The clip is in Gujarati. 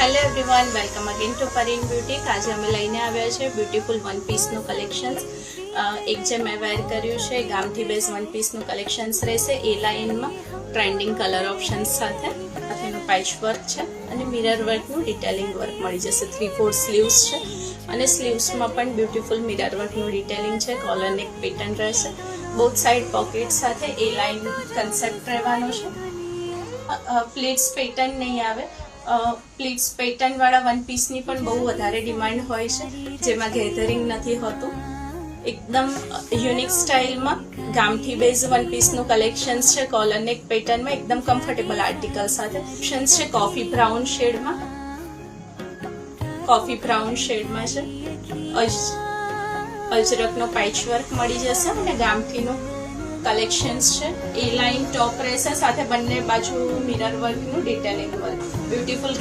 Hello everyone, welcome again to Parin beauty. आज અમે લઈને આવ્યા છે બ્યુટીફુલ વન પીસનું કલેક્શન્સ। એક જે મેં વેર કર્યું છે ગામઠી બેઝ વન પીસનું કલેક્શન્સ રહેશે એ લાઇનમાં ટ્રેન્ડિંગ કલર ઓપ્શન્સ સાથે એનું પેચ વર્ક છે અને મિરર વર્કનું ડિટેલિંગ વર્ક મળી જશે। 3/4 સ્લીવ્સ છે અને સ્લીવ્સમાં પણ બ્યુટીફુલ મિરર વર્કનું ડિટેલિંગ છે। કોલર નેક પેટર્ન રહેશે, બોથ સાઇડ પોકેટ સાથે એ લાઇન કન્સેપ્ટ રહેવાનો છે। પ્લીટ્સ પેટર્ન નહીં આવે। પ્લીટ્સ પેટર્ન વાળા વન પીસની પણ બહુ વધારે ડિમાન્ડ હોય છે, જેમાં ગેધરિંગ નથી હોતું। એકદમ યુનિક સ્ટાઇલમાં ગામઠી બેઝ વન પીસનું કલેક્શન્સ છે। કોલર નેક પેટર્નમાં એકદમ કમ્ફર્ટેબલ આર્ટિકલ સાથે ઓપ્શન્સ છે। કોફી બ્રાઉન શેડમાં છે। અજરકનો પેચ વર્ક મળી જશે અને ગામઠીનું કલેક્શન્સ છે। એ લાઇન ટોપ રહેશે, સાથે બંને બાજુ મિરર વર્કનું ડિટેલિંગ વર્ક બ્યુટીફુલ